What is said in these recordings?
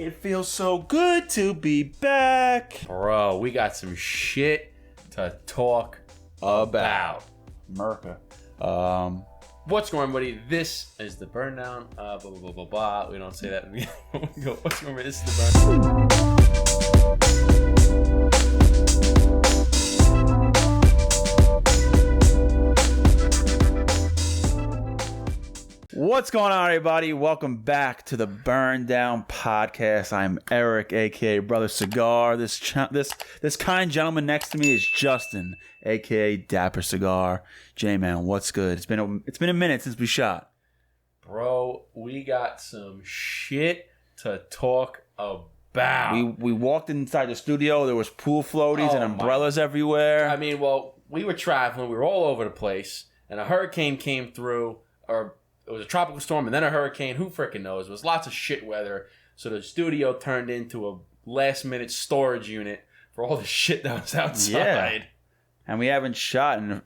It feels so good to be back. Bro, we got some shit to talk about. America. What's going on, everybody? This is the burn down. Blah, blah, blah, blah, blah. We don't say that. We go, what's going on? This is the What's going on, everybody? Welcome back to the Burn Down Podcast. I'm Eric, aka Brother Cigar. This kind gentleman next to me is Justin, aka Dapper Cigar. J-Man, what's good? It's been a minute since we shot. Bro, we got some shit to talk about. We walked inside the studio. There was pool floaties and umbrellas everywhere. I mean, well, we were traveling. We were all over the place, and a hurricane came through, or it was a tropical storm and then a hurricane. Who freaking knows? It was lots of shit weather. So the studio turned into a last-minute storage unit for all the shit that was outside. Yeah. And we haven't shot in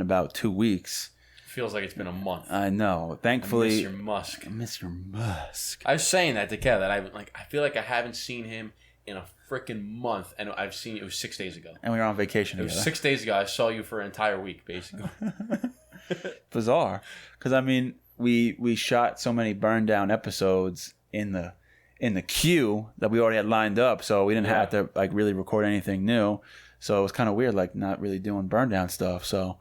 about 2 weeks. Feels like it's been a month. I know. Thankfully, Mr. Musk. Mr. Musk. I was saying that to Kev, that I feel like I haven't seen him in a freaking month, and I've seen it was 6 days ago. And we were on vacation It was 6 days ago. I saw you for an entire week, basically. Bizarre, because I mean, we shot so many burn down episodes in the queue that we already had lined up, so we didn't have to like really record anything new. So it was kind of weird, like not really doing burn down stuff. So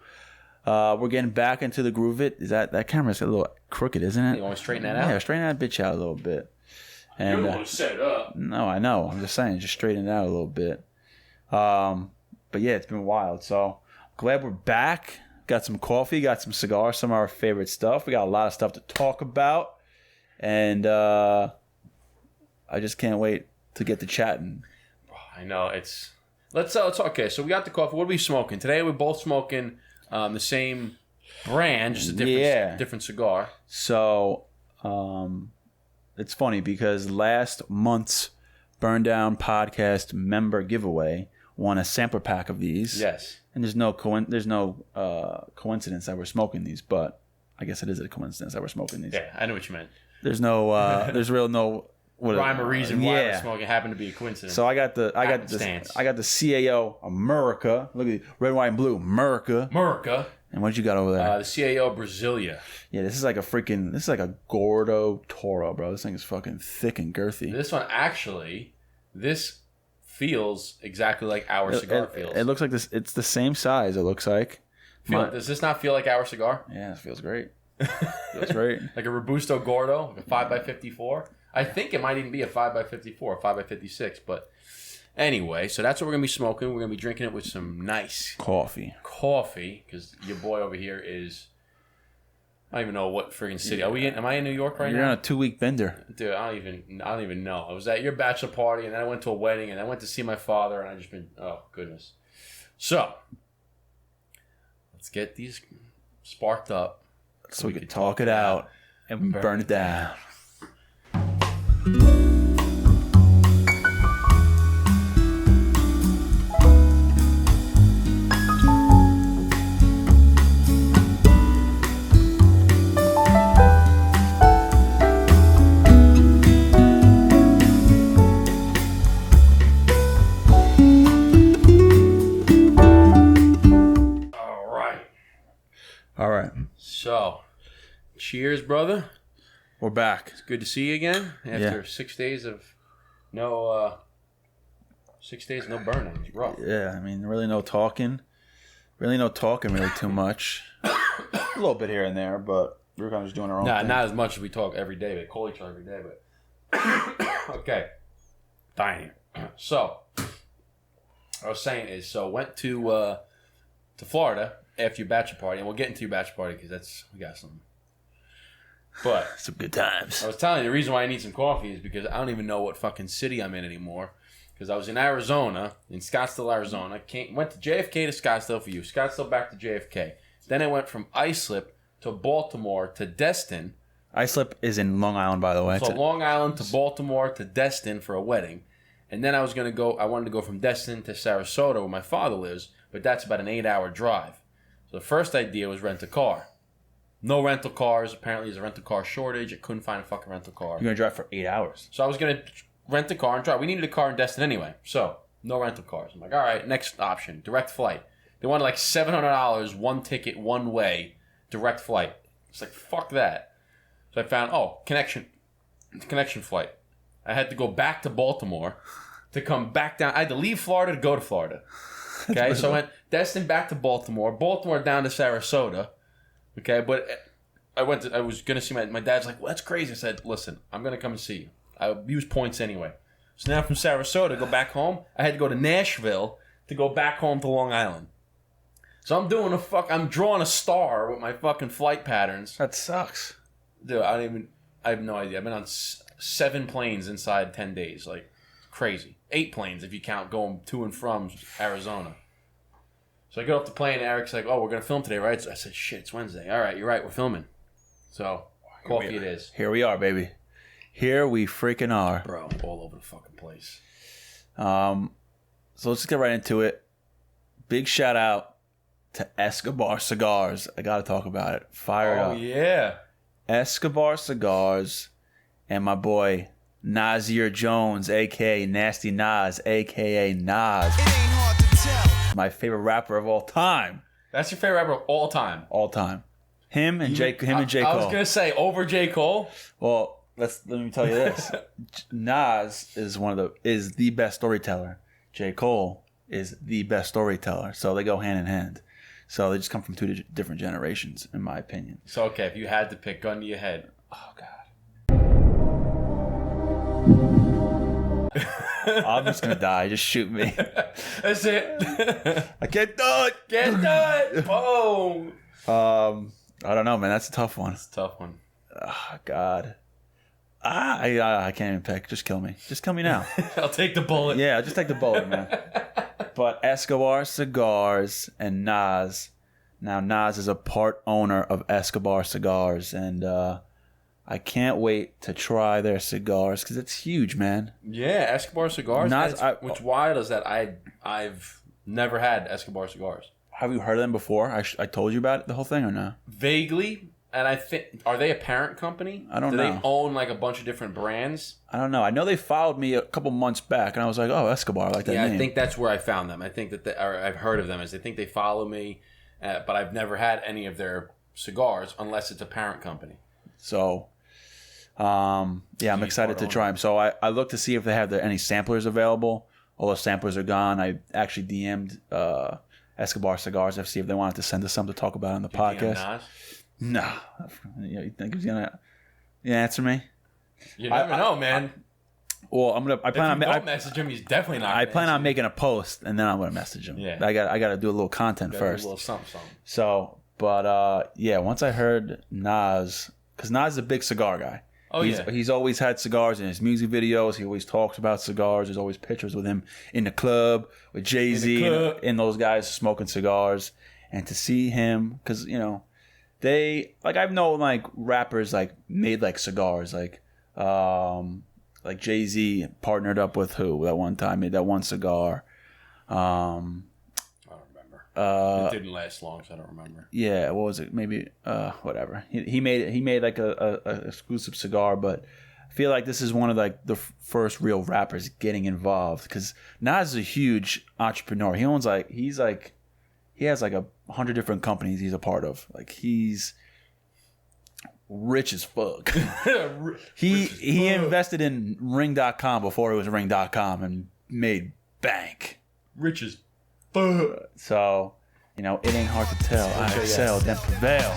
we're getting back into the groove. That camera's a little crooked, isn't it? You want to straighten that out? Yeah, straighten that bitch out a little bit. And, you don't want to set it up. No, I know. I'm just saying, just straighten it out a little bit. But yeah, it's been wild. So glad we're back. Got some coffee, got some cigars, some of our favorite stuff. We got a lot of stuff to talk about. And I just can't wait to get to chatting. I know. Let's okay, so we got the coffee. What are we smoking? Today we're both smoking the same brand, just a different cigar. So it's funny because last month's Burn Down Podcast member giveaway won a sampler pack of these. Yes. And there's no coincidence that we're smoking these, but I guess it is a coincidence that we're smoking these. Yeah, I know what you meant. There's no rhyme or reason why we're smoking. Happened to be a coincidence. So I got the CAO America. Look at red, white, and blue America. And what you got over there? The CAO Brasilia. Yeah, this is like a Gordo Toro, bro. This thing is fucking thick and girthy. This one this feels exactly like our cigar feels. It looks like this. It's the same size. It looks like. Does this not feel like our cigar? Yeah, it feels great. Feels great. Like a Robusto Gordo, like a 5x54. I think it might even be a 5x54, a 5x56. But anyway, so that's what we're gonna be smoking. We're gonna be drinking it with some nice coffee, because your boy over here is. I don't even know what friggin' city. Am I in New York right now? You're on a 2-week bender. Dude, I don't even know. I was at your bachelor party, and then I went to a wedding, and I went to see my father, and I just been, oh, goodness. So, let's get these sparked up. So we can talk it out and burn it down. All right. So, cheers, brother. We're back. It's good to see you again after 6 days of no burning. It's rough. Yeah, I mean, really no talking. Really too much. A little bit here and there, but we're kind of just doing our own thing. Not as much as we talk every day. We call each other every day, but okay. Dying. So, I was saying went to Florida after your bachelor party, and we'll get into your bachelor party because we got some. But some good times. I was telling you the reason why I need some coffee is because I don't even know what fucking city I'm in anymore. Because I was in Arizona, in Scottsdale, Arizona. Went to JFK to Scottsdale for you. Scottsdale back to JFK. Then I went from Islip to Baltimore to Destin. Islip is in Long Island, by the way. So Long Island to Baltimore to Destin for a wedding. And then I wanted to go from Destin to Sarasota where my father lives, but that's about an 8-hour drive. So the first idea was rent a car. No rental cars. Apparently, there's a rental car shortage. I couldn't find a fucking rental car. You're going to drive for 8 hours. So I was going to rent a car and drive. We needed a car in Destin anyway. So, no rental cars. I'm like, all right, next option, direct flight. They wanted like $700, one ticket, one way, direct flight. It's like, fuck that. So I found, connection flight. I had to go back to Baltimore to come back down. I had to leave Florida to go to Florida. Okay, so I went Destin back to Baltimore down to Sarasota. Okay, but I was going to see my dad's like, well, that's crazy. I said, listen, I'm going to come and see you. I use points anyway. So now from Sarasota, go back home. I had to go to Nashville to go back home to Long Island. So I'm drawing a star with my fucking flight patterns. That sucks. Dude, I have no idea. I've been on 7 planes inside 10 days. Like, crazy. 8 planes if you count going to and from Arizona. So I get off the plane, and Eric's like, oh, we're going to film today, right? So I said, shit, it's Wednesday. All right, you're right, we're filming. So, coffee it is. Here we are, baby. Here we freaking are. Bro, all over the fucking place. So let's get right into it. Big shout out to Escobar Cigars. I got to talk about it. Fire it up. Oh, yeah. Escobar Cigars and my boy Nasir Jones, a.k.a. Nasty Nas, a.k.a. Nas. It ain't hard to tell. My favorite rapper of all time. That's your favorite rapper of all time? All time. Him and J. Cole. I was going to say, over J. Cole? Well, let me tell you this. Nas is the best storyteller. J. Cole is the best storyteller. So they go hand in hand. So they just come from 2 different generations, in my opinion. So, okay, if you had to pick, gun to your head. Oh, God. I'm just going to die. Just shoot me. That's it. I can't do it. Can't do it. Boom. I don't know, man. That's a tough one. It's a tough one. Oh, God. I can't even pick. Just kill me. Just kill me now. I'll take the bullet. Yeah, I'll just take the bullet, man. But Escobar Cigars and Nas. Now, Nas is a part owner of Escobar Cigars, and I can't wait to try their cigars because it's huge, man. Yeah, Escobar Cigars. Nas, which wild is that I've never had Escobar Cigars. Have you heard of them before? I told you about it, the whole thing, or no? Vaguely. And I think, are they a parent company? I don't know. Do they own like a bunch of different brands? I don't know. I know they followed me a couple months back, and I was like, oh, Escobar, I like that name. I think that's where I found them. I think that I've heard of them. I think they follow me, but I've never had any of their cigars unless it's a parent company. So, I'm excited to try them. So I looked to see if they have any samplers available. All the samplers are gone. I actually DM'd Escobar Cigars to see if they wanted to send us some to talk about on the podcast. No. You think he's going to answer me? You never know, man. I plan on message him. He's definitely not. I plan on making a post, and then I'm going to message him. Yeah. I got to do a little content first. Do a little something. So, but once I heard Nas, because Nas is a big cigar guy. Oh, He's always had cigars in his music videos. He always talks about cigars. There's always pictures with him in the club with Jay-Z and those guys smoking cigars. And to see him, because, I've known rappers made cigars, like Jay-Z partnered up with who that one time, made that one cigar. I don't remember. It didn't last long, so I don't remember. Yeah, what was it? Maybe whatever. He made like a exclusive cigar, but I feel like this is one of the first real rappers getting involved because Nas is a huge entrepreneur. He owns he has 100 different companies he's a part of. He's rich as fuck. He invested in Ring.com before it was Ring.com and made bank. Rich as fuck. So, it ain't hard to tell. I excel, then prevail.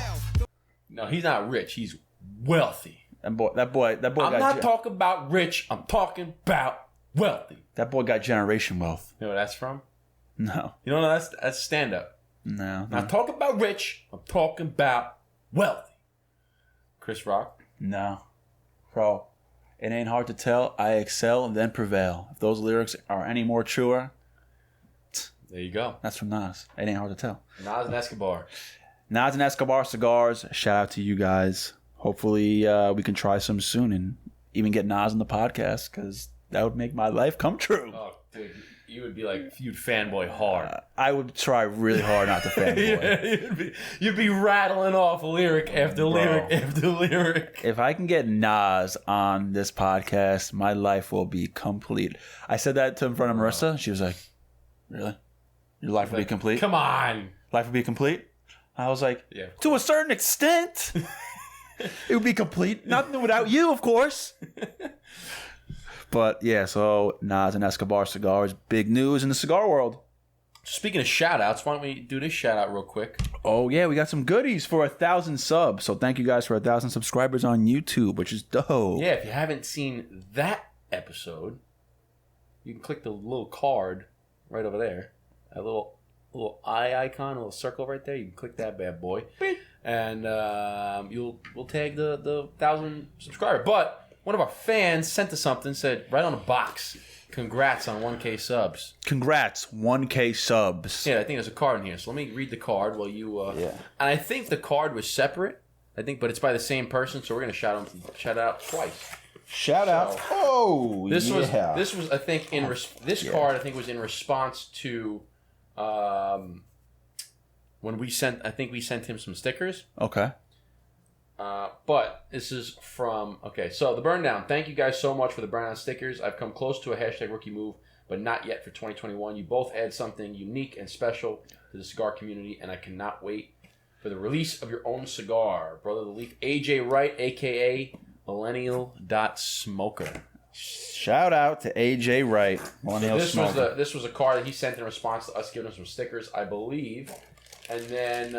No, he's not rich. He's wealthy. That boy. I'm not talking about rich. I'm talking about wealthy. That boy got generation wealth. You know where that's from? No. You don't know that's stand up. No. I'm talking about rich. I'm talking about wealthy. Chris Rock? No. Bro, it ain't hard to tell. I excel and then prevail. If those lyrics are any more truer, there you go. That's from Nas. It ain't hard to tell. Nas and Escobar. Nas and Escobar Cigars. Shout out to you guys. Hopefully we can try some soon and even get Nas on the podcast because that would make my life come true. Oh, Dude, you would be like, you'd fanboy hard. I would try really hard not to fanboy. Yeah, you'd be rattling off lyric after lyric after lyric. If I can get Nas on this podcast, my life will be complete. I said that to in front of Marissa. She was like, really? Your life will be complete? Come on. Life will be complete? I was like, yeah, to a certain extent. It would be complete. Nothing without you, of course. But yeah, so Nas and Escobar cigars, big news in the cigar world. Speaking of shout outs, why don't we do this shout out real quick? Oh yeah, we got some goodies for 1,000 subs. So thank you guys for 1,000 subscribers on YouTube, which is dope. Yeah, if you haven't seen that episode, you can click the little card right over there. That little eye icon, a little circle right there. You can click that bad boy. Beep. And we'll tag the 1,000 subscriber. But one of our fans sent us something, said right on the box, congrats on 1K subs. Congrats, 1K subs. Yeah, I think there's a card in here. So let me read the card while you... Yeah. And I think the card was separate, but it's by the same person, so we're going to shout out twice. Shout out. Oh, this was I think card I think was in response to when we sent him some stickers. Okay. But this is from, so the Burn Down. Thank you guys so much for the Burn Down stickers. I've come close to a #rookie move, but not yet for 2021. You both add something unique and special to the cigar community, and I cannot wait for the release of your own cigar. Brother of the Leaf, AJ Wright, a.k.a. Millennial.Smoker. Shout out to AJ Wright, Millennial Smoker. This was a card that he sent in response to us giving him some stickers, I believe. And then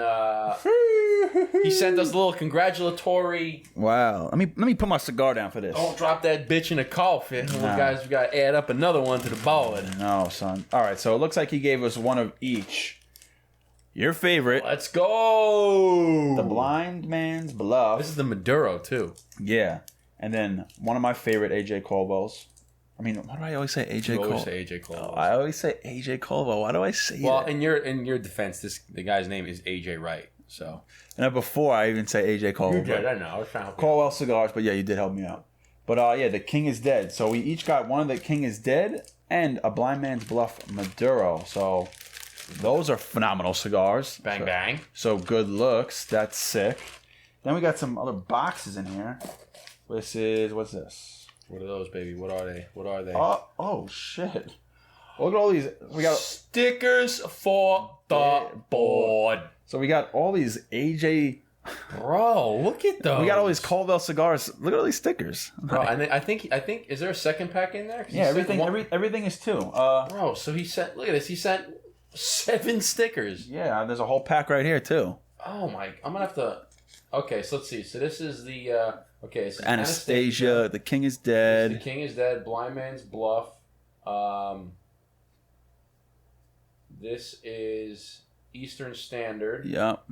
he sent us a little congratulatory. Wow. Let me put my cigar down for this. Don't drop that bitch in the coffee. No. Guys, we got to add up another one to the board. No, son. All right, so it looks like he gave us one of each. Your favorite. Let's go. The Blind Man's Bluff. This is the Maduro, too. Yeah. And then one of my favorite AJ Colville's. I mean, why do I always say AJ Colville? You always say AJ Colville. Oh, I always say AJ Colville. Why do I say that? Well, in your defense, the guy's name is AJ Wright. So. And before I even say AJ Colville. You did, I know. I was trying to help Colwell Cigars, but yeah, you did help me out. But yeah, the King is Dead. So we each got one of the King is Dead and a Blind Man's Bluff Maduro. So those are phenomenal cigars. Bang, bang. So good looks. That's sick. Then we got some other boxes in here. What's this? What are those, baby? What are they? Oh shit. Look at all these. We got stickers for the board. So we got all these AJ. Bro, look at those. We got all these Colville cigars. Look at all these stickers. Bro, I think is there a second pack in there? Yeah, everything is 2. Bro, so he sent, look at this. He sent 7 stickers. Yeah, there's a whole pack right here too. Oh my, I'm gonna have to. Okay, so let's see. So this is the this is Anastasia. The King is Dead. The King is Dead. Blind Man's Bluff. This is Eastern Standard. Yep.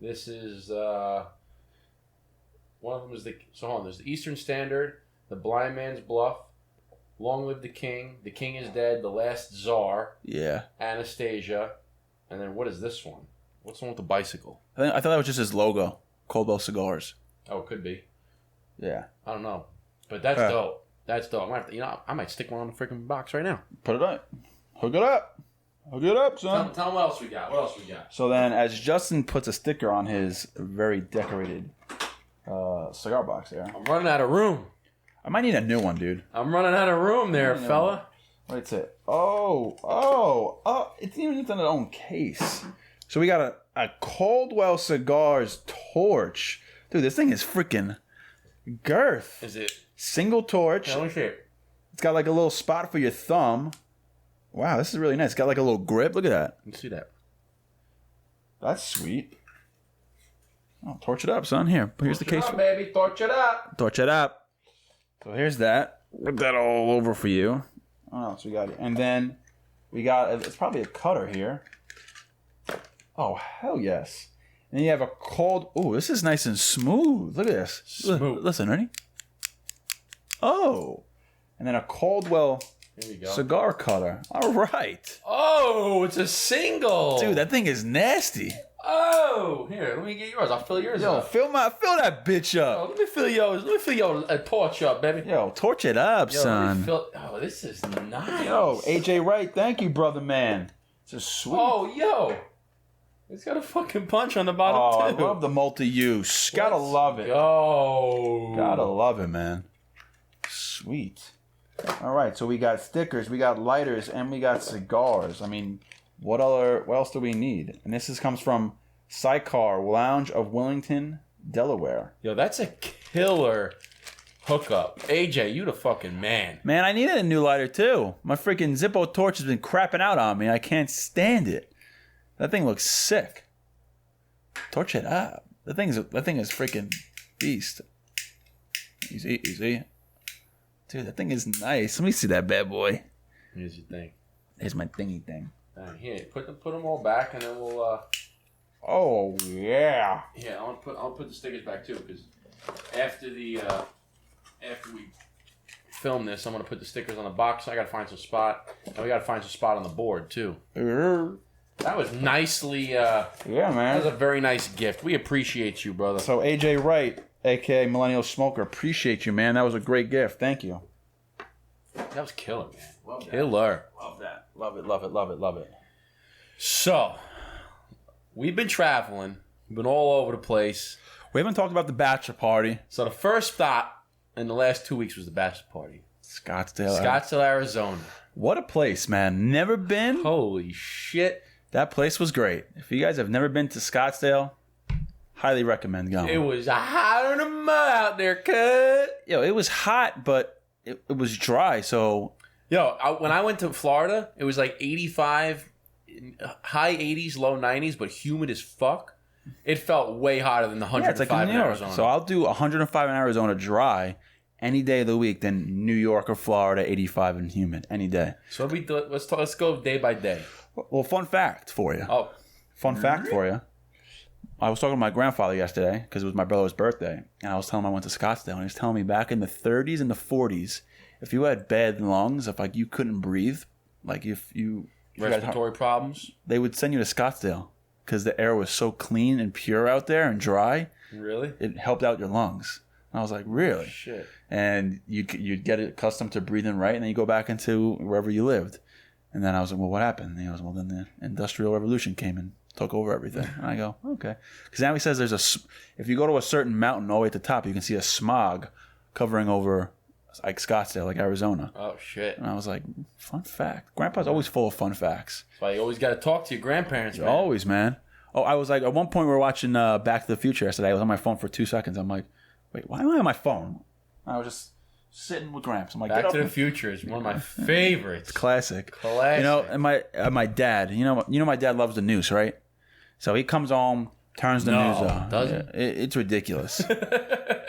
This is one of them is hold on. There's the Eastern Standard, the Blind Man's Bluff, Long Live the King Is Dead, The Last Czar. Yeah. Anastasia, and then what is this one? What's the one with the bicycle? I thought that was just his logo. Colville Cigars. Oh, it could be. Yeah. I don't know. But that's dope. That's dope. I might stick one on the freaking box right now. Put it up. Hook it up. Hook it up, son. Tell them what else we got. So then, as Justin puts a sticker on his very decorated cigar box there. I'm running out of room. I might need a new one, dude. I'm running out of room there, fella. What's it? Oh. It's even in its own case. So we got a Caldwell Cigars torch. Dude, this thing is freaking girth. Is it? Single torch. Yeah, let me see it. It's got like a little spot for your thumb. Wow, this is really nice. It's got like a little grip. Look at that. You see that? That's sweet. Oh, torch it up, son. Here, here's the case. Torch it up, baby. Torch it up. Torch it up. So here's that. Put that all over for you. What else we got here? And then we got, it's probably a cutter here. Oh, hell yes. And then you have a cold, oh, this is nice and smooth. Look at this. Smooth. Listen, ready? Oh. And then a Caldwell cigar cutter. All right. Oh, it's a single. Dude, that thing is nasty. Oh, here, let me get yours. I'll fill yours Yo, up. fill that bitch up. Oh, let me fill yours. Let me fill your torch up, baby. Yo, torch it up, Yo, son. Oh, this is nice. Yo, AJ Wright, thank you, brother man. It's a sweet. Oh, yo. It's got a fucking punch on the bottom, I too. love the multi-use. Gotta love it. Go. Gotta love it, man. Sweet. All right, so we got stickers, we got lighters, and we got cigars. I mean, what else do we need? And this comes from CIGAR Lounge of Willington, Delaware. Yo, that's a killer hookup. AJ, you the fucking man. Man, I needed a new lighter too. My freaking Zippo torch has been crapping out on me. I can't stand it. That thing looks sick. Torch it up. That thing is freaking beast. Easy. Dude, that thing is nice. Let me see that bad boy. Here's your thing. Here's my thingy thing. Here, put them all back, and then we'll. Oh yeah. Yeah, I'll put the stickers back too, because after we film this, I'm gonna put the stickers on the box. I gotta find some spot, and we gotta find some spot on the board too. That was nicely. Yeah, man. That was a very nice gift. We appreciate you, brother. So AJ Wright, aka Millennial Smoker, appreciate you, man. That was a great gift. Thank you. That was killer, man. Love that. Killer. Love that. Love it. So, we've been traveling. We've been all over the place. We haven't talked about the Bachelor party. So the first stop in the last 2 weeks was the Bachelor party. Scottsdale, Arizona. What a place, man. Never been. Holy shit. That place was great. If you guys have never been to Scottsdale, highly recommend going. It was hot on the mud out there, cut. Yo, it was hot, but it was dry, so... Yo, when I went to Florida, it was like 85, high 80s, low 90s, but humid as fuck. It felt way hotter than the 105 it's like in Arizona. So I'll do 105 in Arizona dry any day of the week than New York or Florida, 85 and humid, any day. So let's go day by day. Well, fun fact for you. Oh. Fun fact for you. I was talking to my grandfather yesterday because it was my brother's birthday, and I was telling him I went to Scottsdale, and he was telling me back in the 30s and the 40s, if you had bad lungs, if like you couldn't breathe, like if you Respiratory problems, they would send you to Scottsdale because the air was so clean and pure out there and dry. Really? It helped out your lungs. And I was like, really? Shit. And you'd get accustomed to breathing right, and then you go back into wherever you lived. And then I was like, well, what happened? And he goes, well, then the Industrial Revolution came and took over everything. And I go, okay. Because now he says if you go to a certain mountain all the way at the top, you can see a smog covering over like Scottsdale, like Arizona. Oh, shit. And I was like, fun fact. Grandpa's always full of fun facts. That's why you always got to talk to your grandparents, man. Always, man. Oh, I was like, at one point we were watching Back to the Future yesterday. I was on my phone for 2 seconds. I'm like, wait, why am I on my phone? I was just sitting with Gramps. I'm like, Back to the Future is one of my favorites. Classic. Classic. You know, and my dad, you know my dad loves the news, right? So he comes home, turns the news on. Does he? It's ridiculous.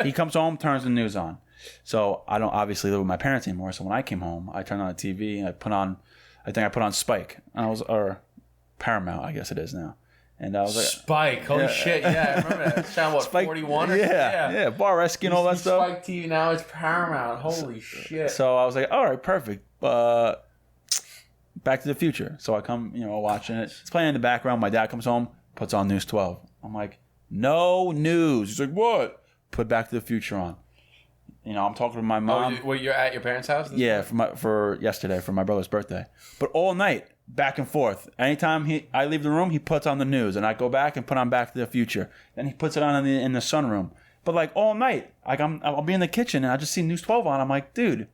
He comes home, turns the news on. So I don't obviously live with my parents anymore. So when I came home, I turned on the TV and I put on Spike. Or Paramount, I guess it is now. And I was like, Spike, holy shit, yeah, I remember that. Channel, what, Spike, 41 or yeah, Bar Rescue and all that stuff. Spike TV, now it's Paramount, holy shit. So I was like, all right, perfect. Back to the Future. So I come, watching it. It's playing in the background. My dad comes home, puts on News 12. I'm like, no news. He's like, what? Put Back to the Future on. I'm talking to my mom. Oh, you're at your parents' house? Yeah, for yesterday, for my brother's birthday. But all night, back and forth. Anytime I leave the room, he puts on the news, and I go back and put on Back to the Future. Then he puts it on in the sunroom. But like all night, like I'll be in the kitchen and I just see News 12 on. I'm like, dude,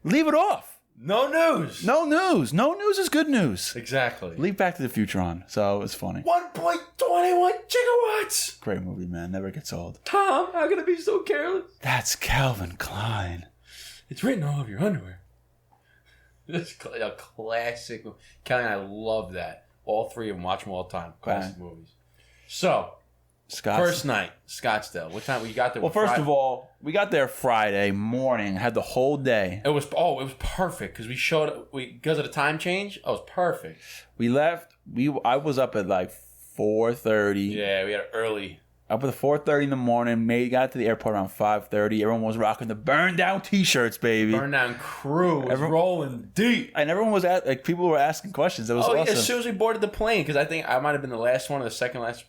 leave it off. No news. No news. No news is good news. Exactly. Leave Back to the Future on. So it's funny. 1.21 gigawatts. Great movie, man. Never gets old. Tom, how can I be so careless? That's Calvin Klein. It's written all over your underwear. This is a classic movie. Kelly and I love that. All three of them, watch them all the time. Classic movies. So, first night, Scottsdale. What time we got there? Well, first of all, we got there Friday morning. Had the whole day. It was perfect because because of the time change. It was perfect. We left. I was up at like 4:30. Yeah, we had early. Up at 4:30 in the morning. Got to the airport around 5:30. Everyone was rocking the burn down T-shirts, baby. Burn down crew was rolling deep, and everyone was people were asking questions. It was awesome. As soon as we boarded the plane, because I think I might have been the last one or the second last.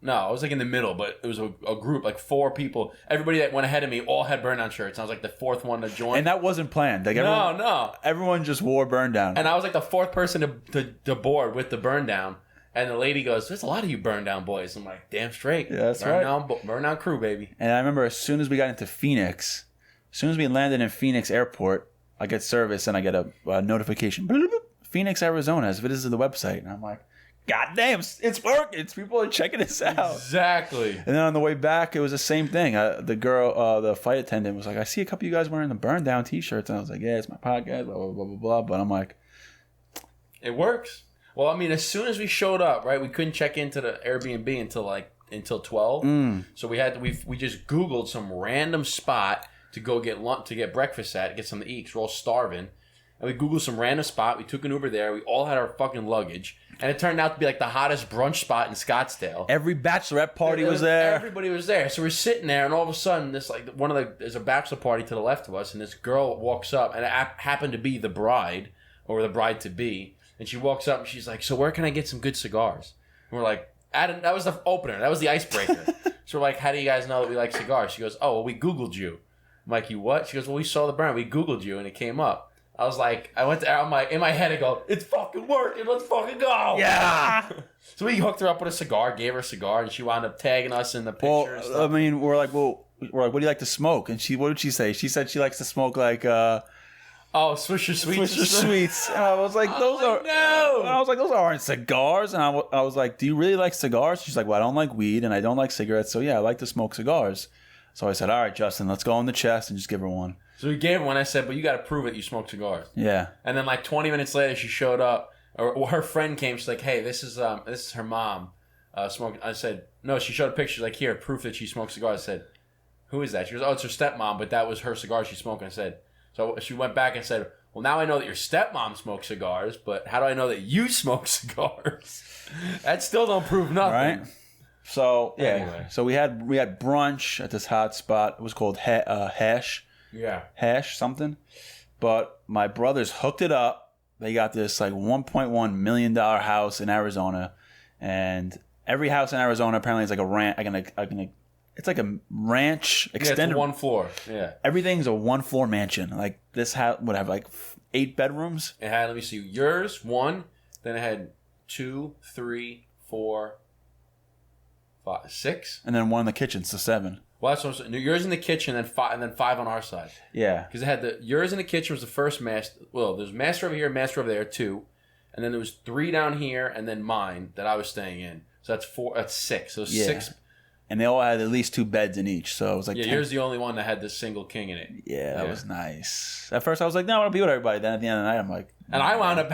No, I was like in the middle, but it was a group, like 4 people. Everybody that went ahead of me all had burn down shirts. I was like the 4th one to join. And that wasn't planned. Like everyone just wore burn down. And I was like the 4th person to board with the burn down. And the lady goes, "There's a lot of you burn down boys." I'm like, "Damn straight." Yeah, that's right. Burn down crew, baby. And I remember as soon as we got into Phoenix, as soon as we landed in Phoenix Airport, I get service and I get a notification. Phoenix, Arizona has visited the website. And I'm like, God damn, it's working. People are checking this out. Exactly. And then on the way back, it was the same thing. The girl, the flight attendant was like, "I see a couple of you guys wearing the burn down t-shirts." And I was like, "Yeah, it's my podcast, blah, blah, blah, blah, blah." But I'm like, it works. Well, I mean, as soon as we showed up, right, we couldn't check into the Airbnb until 12. So we just Googled some random spot to go get lunch, to get breakfast at, get something to eat, 'cause we're all starving. And we Googled some random spot. We took an Uber there. We all had our fucking luggage. And it turned out to be like the hottest brunch spot in Scottsdale. every bachelorette party was there. Everybody was there. So we're sitting there, and all of a sudden, there's a bachelor party to the left of us, and this girl walks up, and it happened to be the bride, or the bride-to-be. And she walks up, and she's like, "So where can I get some good cigars?" And we're like, Adam, that was the opener. That was the icebreaker. So we're like, "How do you guys know that we like cigars?" She goes, "Oh, well, we Googled you." I'm like, "You what?" She goes, "Well, we saw the brand. We Googled you, and it came up." I was like, in my head, I go, "It's fucking working. Let's fucking go." Yeah. So we hooked her up with a cigar, gave her a cigar, and she wound up tagging us in the picture and stuff. I mean, we're like, "What do you like to smoke?" And what did she say? She said she likes to smoke like, Swisher Sweets. Swisher Sweets. And I was like, "Those are no." And I was like, "Those aren't cigars." And I was like, "Do you really like cigars?" She's like, "Well, I don't like weed and I don't like cigarettes. So yeah, I like to smoke cigars." So I said, "All right, Justin, let's go in the chest and just give her one." So we gave her one. I said, "But you got to prove it. You smoke cigars." Yeah. And then like 20 minutes later, she showed up. Or her friend came. She's like, "Hey, this is her mom smoking." I said, "No." She showed a picture. She's like, "Here, proof that she smokes cigars." I said, "Who is that?" She goes, "Oh, it's her stepmom, but that was her cigar she's smoking." I said, so she went back and said, "Well, now I know that your stepmom smokes cigars, but how do I know that you smoke cigars?" That still don't prove nothing. Right. So yeah. Anyway. So we had brunch at this hot spot. It was called Hash. Yeah. Hash something. But my brothers hooked it up. They got this like $1.1 million house in Arizona, and every house in Arizona apparently is like a ranch. It's like a ranch extended. Yeah, it's 1 floor. Yeah. Everything's a 1-floor mansion. Like this house would have like 8 bedrooms. It had, let me see, yours 1, then it had 2, 3, 4, 5, 6, and then one in the kitchen, so 7. Well, that's what I'm saying. Yours in the kitchen, and then 5 on our side. Yeah. Because it had yours in the kitchen was the first master. Well, there's master over here, master over there, 2, and then there was 3 down here, and then mine that I was staying in. So that's 4. That's 6. So 6. And they all had at least 2 beds in each, so it was like 10. Yours the only one that had this single king in it. Yeah, that was nice. At first, I was like, "No, I want to be with everybody." Then at the end of the night, I'm like, and I wound up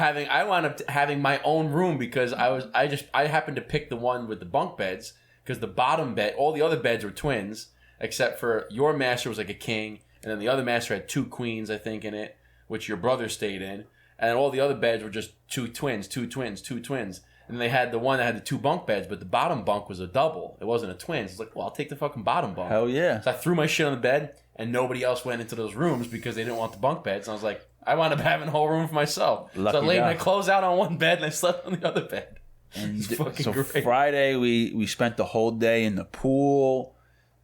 having my own room because I happened to pick the one with the bunk beds because the bottom bed, all the other beds were twins. Except for your master was like a king, and then the other master had 2 queens, I think, in it, which your brother stayed in. And all the other beds were just 2 twins. And they had the one that had the 2 bunk beds, but the bottom bunk was a double. It wasn't a twin. It's like, well, I'll take the fucking bottom bunk. Hell yeah. So I threw my shit on the bed, and nobody else went into those rooms because they didn't want the bunk beds. And I was like, I wound up having a whole room for myself. Lucky so I laid guy. my clothes out on one bed, and I slept on the other bed. And fucking so great. Friday, we spent the whole day in the pool.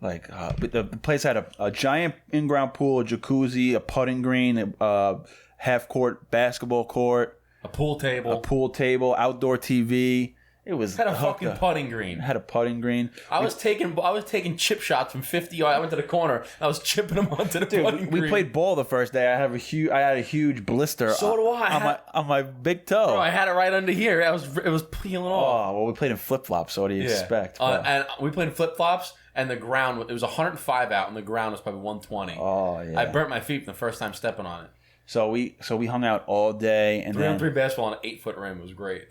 Like the place had a giant in-ground pool, a jacuzzi, a putting green, a half-court basketball court, A pool table, outdoor TV. It was had a fucking putting green. Had a putting green. I was taking chip shots from 50 yards. I went to the corner. I was chipping them onto the putting green. We played ball the first day. I had a huge blister. So do I. On my big toe. Bro, I had it right under here. It was peeling off. Oh well, we played in flip flops. So what do you expect? And we played in flip flops, and the ground it was 105 out, and the ground was probably 120. Oh yeah. I burnt my feet the first time stepping on it. So we hung out all day and 3-on-3 basketball on an 8-foot rim. It was great.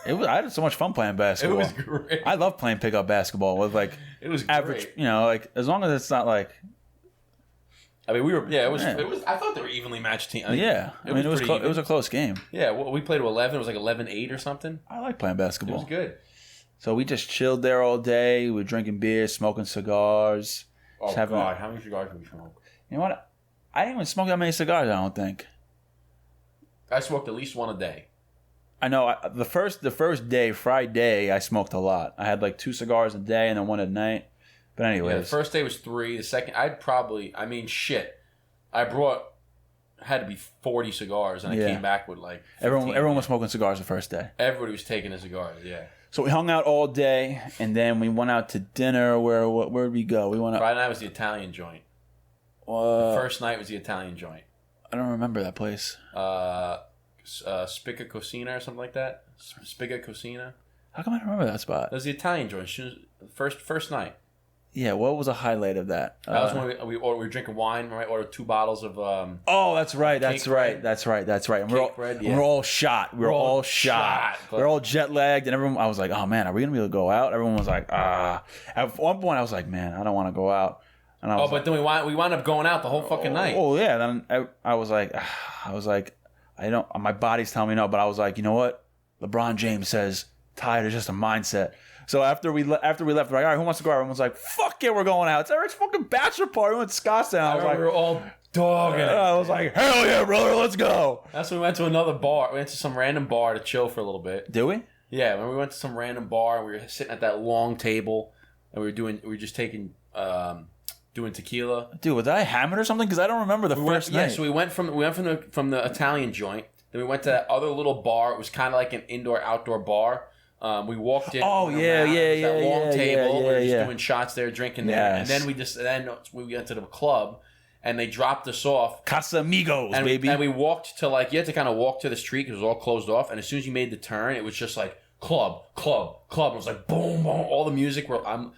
I had so much fun playing basketball. It was great. I love playing pickup basketball with like it was average, great. like as long as it's not like. I mean, it was. I thought they were evenly matched teams. It was a close game. Yeah, we played to 11. It was like 11-8 or something. I like playing basketball. It was good. So we just chilled there all day. We were drinking beer, smoking cigars. Oh God, how many cigars did we smoke? You know what? I didn't even smoke that many cigars. I don't think. I smoked at least one a day. I know the first day, Friday, I smoked a lot. I had like 2 cigars a day and then 1 at night. But anyway, the first day was 3. The second, I had to be 40 cigars, and I came back with like 15. Everyone was smoking cigars the first day. Everybody was taking the cigars, yeah. So we hung out all day, and then we went out to dinner. Where did we go? We went out. Friday night was the Italian joint. The first night was the Italian joint. I don't remember that place. Spiga Cocina or something like that. Spiga Cocina. How come I don't remember that spot? That was the Italian joint. First night. Yeah, what was a highlight of that? That was when we were drinking wine, right? Ordered 2 bottles of. Oh, that's right. That's right. And we're all shot. We're all shot. We're all jet lagged, and everyone. I was like, oh man, are we gonna be able to go out? Everyone was like, ah. At one point, I was like, man, I don't want to go out. And I was but then we wound up going out the whole fucking night. Oh yeah. Then I was like, I don't. My body's telling me no, but I was like, you know what? LeBron James says tired is just a mindset. So after we left, we're like, all right, who wants to go out? Everyone's like, fuck yeah, we're going out. It's Eric's fucking bachelor party. We went to Scottsdale. I was like, we were all dogging it. I was like, hell yeah, brother, let's go. That's when we went to another bar. We went to some random bar to chill for a little bit. Did we? Yeah, when we went to some random bar, we were sitting at that long table, and we were just taking, doing tequila. Dude, was I hammered or something? Because I don't remember the first night. Yeah, so we went from the Italian joint. Then we went to that other little bar. It was kind of like an indoor-outdoor bar. We walked in. Oh yeah. That long table. We were just doing Yeah. shots there, drinking there, and then we went to the club, and they dropped us off. Casamigos, and, baby. And we walked to you had to kind of walk to the street because it was all closed off. And as soon as you made the turn, it was just like club. It was like boom, boom, all the music.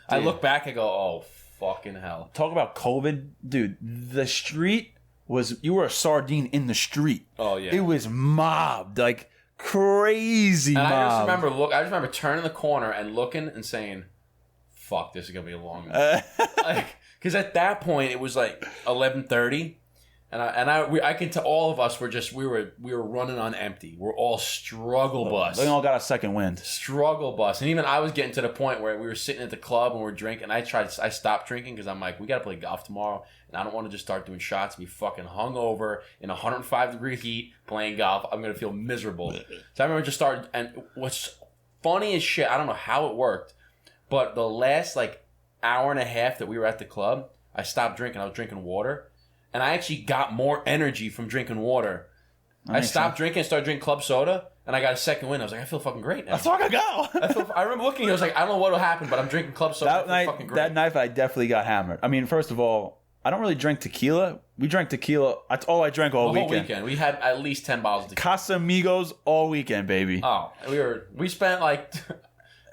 I look back, I go, oh fucking hell. Talk about COVID, dude. The street you were a sardine in the street. Oh yeah, it was mobbed like. Crazy mob. I just remember turning the corner and looking and saying, fuck, this is gonna be a long night. Because at that point it was like 11:30, and I can tell all of us we were running on empty. We're all struggle bus. They all got a second wind. Struggle bus, and even I was getting to the point where we were sitting at the club and we're drinking. I stopped drinking because I'm like, we gotta play golf tomorrow, and I don't want to just start doing shots and be fucking hungover in 105-degree heat playing golf. I'm gonna feel miserable. So I remember just started, and what's funny as shit, I don't know how it worked, but the last like hour and a half that we were at the club, I stopped drinking. I was drinking water. And I actually got more energy from drinking water. I stopped drinking and started drinking club soda, and I got a second wind. I was like, I feel fucking great now. That's where I go. I remember looking, I was like, I don't know what will happen, but I'm drinking club soda. That night, I definitely got hammered. I mean, first of all, I don't really drink tequila. We drank tequila. That's all I drank all weekend. Whole weekend. We had at least 10 bottles of tequila. Casamigos all weekend, baby. Oh, we spent like,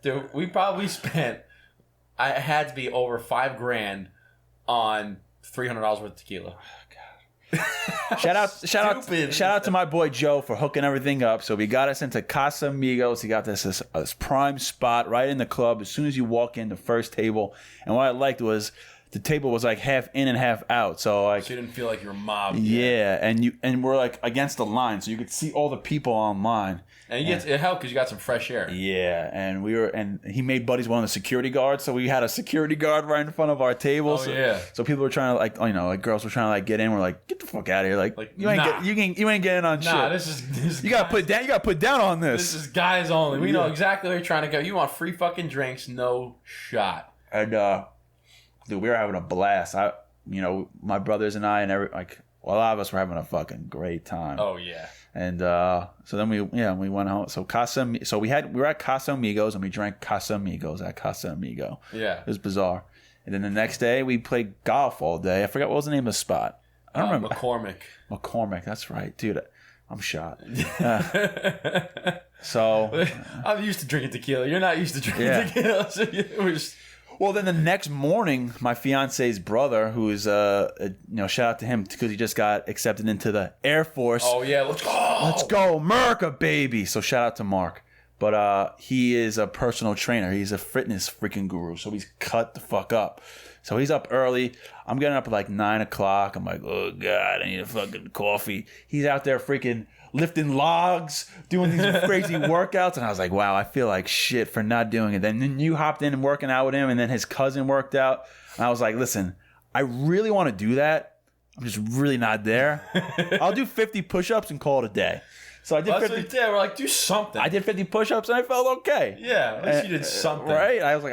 dude, we probably spent, I had to be over $5,000 on $300 worth of tequila. Shout out to my boy Joe for hooking everything up. So we got us into Casamigos. He got this prime spot right in the club. As soon as you walk in, the first table. And what I liked was the table was like half in and half out. So like, so you didn't feel like you were mobbed. Yeah, and we're like against the line, so you could see all the people online. And it helped because you got some fresh air. Yeah, and he made buddies one of the security guards, so we had a security guard right in front of our table. So people were trying to like girls were trying to like get in. We're like, get the fuck out of here! Like you ain't getting on shit. This is you gotta put down on this. This is guys only. We know exactly where you're trying to go. You want free fucking drinks, no shot. And dude, we were having a blast. My brothers and I and a lot of us were having a fucking great time. Oh yeah. And so then we went home. So we were at Casamigos and we drank Casamigos at Casamigo. Yeah. It was bizarre. And then the next day we played golf all day. I forgot what was the name of the spot. I don't remember. McCormick, that's right. Dude, I'm shot. So I'm used to drinking tequila. You're not used to drinking tequila. So we're just... Well, then the next morning, my fiance's brother, who is, shout out to him because he just got accepted into the Air Force. Oh, yeah, let's go. Let's go, America, baby. So shout out to Mark. But he is a personal trainer. He's a fitness freaking guru. So he's cut the fuck up. So he's up early. I'm getting up at like 9 o'clock. I'm like, oh, God, I need a fucking coffee. He's out there freaking lifting logs, doing these crazy workouts. And I was like, wow, I feel like shit for not doing it. Then you hopped in and working out with him, and then his cousin worked out. And I was like, listen, I really want to do that, I'm just really not there. I'll do 50 push-ups and call it a day. So I did 50. What we did. We're like, do something. I did 50 push-ups and I felt okay. Yeah, at least you did something. Right? I was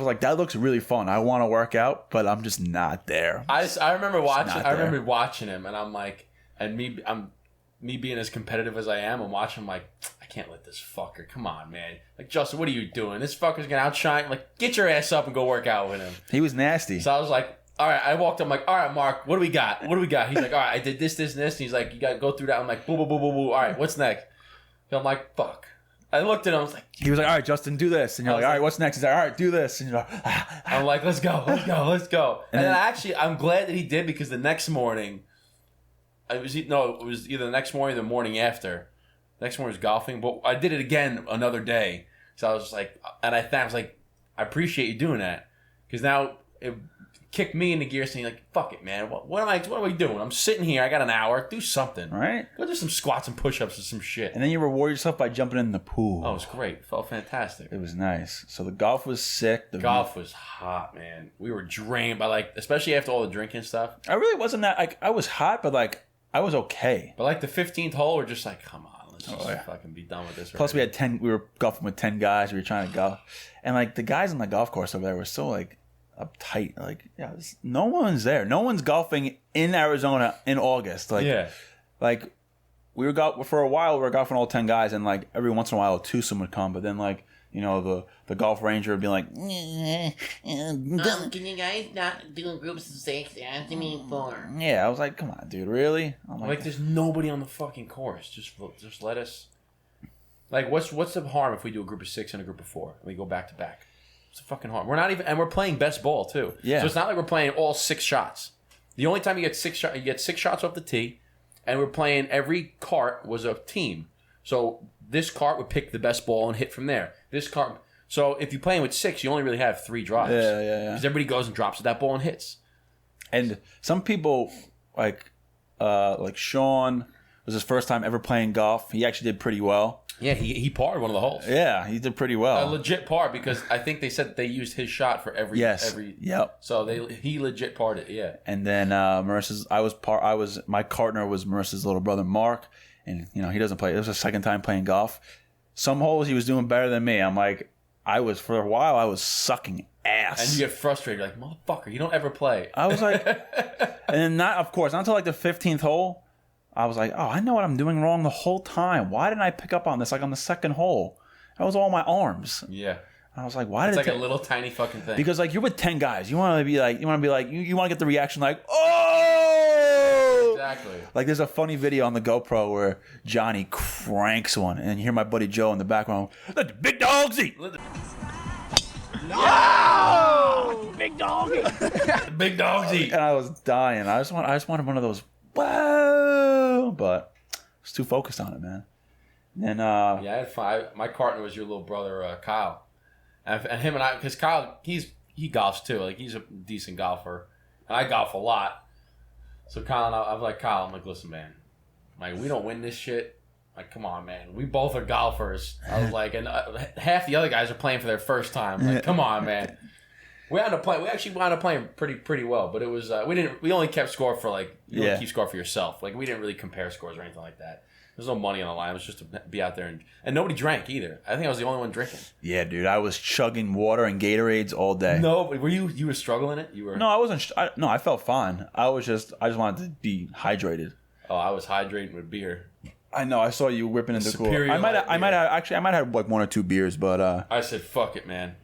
like, that looks really fun. I want to work out, but I'm just not there. I remember watching him, and I'm like, and me being as competitive as I am, I'm watching him like, I can't let this fucker. Come on, man. Like, Justin, what are you doing? This fucker's gonna outshine. Like, get your ass up and go work out with him. He was nasty. So I was like, all right. I walked up. I'm like, all right, Mark, what do we got? He's like, all right, I did this, and this. And he's like, you got to go through that. I'm like, boo, boo, boo, boo, boo. All right, what's next? And I'm like, fuck. I looked at him. I was like, he was like, all right, Justin, do this. And you're like, all right, what's next? He's like, all right, do this. And you're like, I'm like, let's go. And then I'm glad that he did, because the next morning, it was either the next morning or the morning after. The next morning was golfing, but I did it again another day. So I was just like, and I was like, I appreciate you doing that, because now it kicked me into gear, saying like, fuck it, man. What am I doing? I'm sitting here. I got an hour. Do something. Right? Go do some squats and push-ups or some shit. And then you reward yourself by jumping in the pool. Oh, it was great. It felt fantastic. It was nice. So the golf was sick. The golf was hot, man. We were drained by, like, especially after all the drinking stuff. I really wasn't that, like, I was hot, but like, I was okay. But like the 15th hole, we're just like, come on. Let's just fucking be done with this. Plus, we were golfing with 10 guys. We were trying to golf. And like, the guys on the golf course over there were so like, uptight. Like, yeah, no one's there. No one's golfing in Arizona in August. Like, yeah. Like, we were for a while, we were golfing all 10 guys, and like, every once in a while, a twosome would come. But then, like, you know, the golf ranger would be like, can you guys not do groups of 6? Asking me 4. yeah. I was like, come on, dude, really? I'm like, there's nobody on the fucking course. Just let us. Like, what's the harm if we do a group of 6 and a group of 4 and we go back to back? It's a fucking harm. We're not even, and we're playing best ball too. Yeah. So it's not like we're playing all 6 shots. The only time you get 6 shots, you get 6 shots off the tee, and we're playing, every cart was a team. So this cart would pick the best ball and hit from there. This cart. So if you're playing with 6, you only really have 3 drives. Yeah. Because everybody goes and drops that ball and hits. And some people like Sean was his first time ever playing golf. He actually did pretty well. Yeah, he parred one of the holes. Yeah, he did pretty well. A legit par, because I think they said they used his shot for every. Yep. So he legit parred it. Yeah. And then my partner was Marissa's little brother Mark, and you know, he doesn't play. It was his second time playing golf. Some holes he was doing better than me. I'm like, for a while I was sucking ass. And you get frustrated, like, motherfucker, you don't ever play. I was like, and then not until like the 15th hole. I was like, oh, I know what I'm doing wrong the whole time. Why didn't I pick up on this like on the second hole? That was all my arms. Yeah. I was like, why did it's like a little tiny fucking thing. Because like, you're with 10 guys. You want to be like, you want to get the reaction like, oh! Exactly. Like, there's a funny video on the GoPro where Johnny cranks one, and you hear my buddy Joe in the background, let the big dogs eat. No! Big dog! Big dogs eat. And I was dying. I just wanted one of those, whoa! But I was too focused on it, man. And yeah, I had fun. My partner was your little brother, Kyle. And him and I, because Kyle, he golfs too. Like, he's a decent golfer. And I golf a lot. So Kyle and I'm like, listen, man. Like, we don't win this shit. Like, come on, man. We both are golfers. I was like, and half the other guys are playing for their first time. Like, come on, man. We actually wound up playing pretty well, but it was we only kept score for like keep score for yourself. Like, we didn't really compare scores or anything like that. There's no money on the line. It was just to be out there and nobody drank either. I think I was the only one drinking. yeah, dude, I was chugging water and Gatorades all day. No, but were you were struggling it? You were. No, I wasn't. No, I felt fine. I just wanted to be hydrated. Oh, I was hydrating with beer. I know. I saw you whipping into the cooler. I might have like 1 or 2 beers, but I said, "Fuck it, man.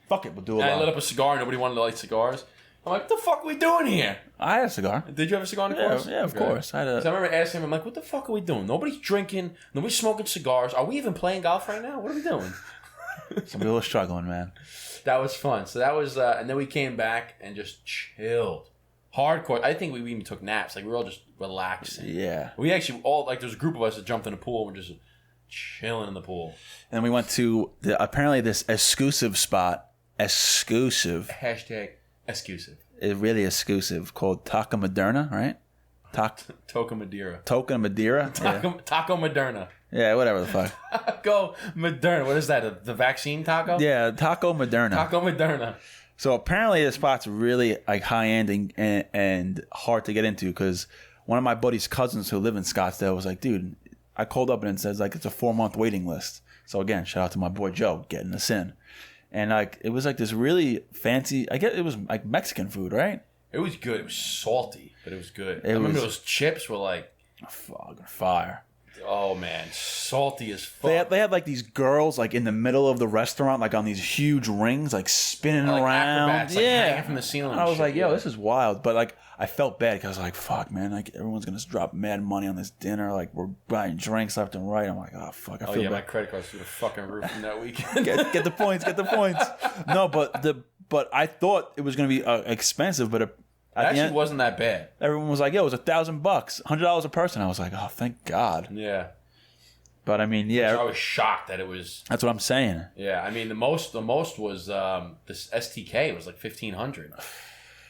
Fuck it, we'll do it." And I lit up a cigar. Nobody wanted to light cigars. I'm like, what the fuck are we doing here? I had a cigar. Did you have a cigar in the course? Yeah, of course. So I remember asking him, I'm like, what the fuck are we doing? Nobody's drinking. Nobody's smoking cigars. Are we even playing golf right now? What are we doing? Some people are struggling, man. That was fun. So that was, and then we came back and just chilled. Hardcore. I think we even took naps. Like, we were all just relaxing. Yeah. We actually all, like, there was a group of us that jumped in the pool and we're just chilling in the pool. And we went to apparently this exclusive spot. Exclusive. Hashtag exclusive. It's really exclusive, called Taco Moderna, right? Toca Madeira. Toca Madeira? Taco Moderna. Yeah, whatever the fuck. Taco Moderna. What is that? The vaccine taco? Yeah, Taco Moderna. Taco Moderna. So apparently the spot's really like high end and hard to get into because one of my buddy's cousins who live in Scottsdale was like, dude, I called up and it says like it's a 4-month waiting list. So again, shout out to my boy Joe getting us in. And like it was like this really fancy, I guess it was like Mexican food, right? It was good. It was salty, but it was good. I remember those chips were like fucking fire. Oh man, salty as fuck. They had like these girls like in the middle of the restaurant, like on these huge rings, like spinning like around. Acrobats, like, hanging from the ceiling. And I was like, yo, this is wild. But like, I felt bad because I was like, fuck, man, like everyone's gonna drop mad money on this dinner. Like we're buying drinks left and right. I'm like, oh fuck, I feel bad. My credit card's through the fucking roof from that weekend. get the points. No, but I thought it was gonna be expensive, but it actually wasn't that bad. Everyone was like, yo, it was $1,000, $100 a person. I was like, oh, thank God. Yeah. But I mean, yeah. I was shocked that it was. That's what I'm saying. Yeah, I mean the most was this STK was like $1,500,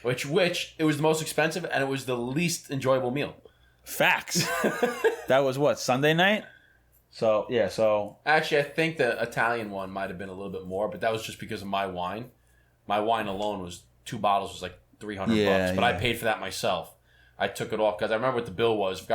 which it was the most expensive and it was the least enjoyable meal. Facts. That was what, Sunday night? So yeah, actually I think the Italian one might have been a little bit more, but that was just because of my wine. My wine alone was 2 bottles was like $300, but I paid for that myself. I took it off because I remember what the bill was. You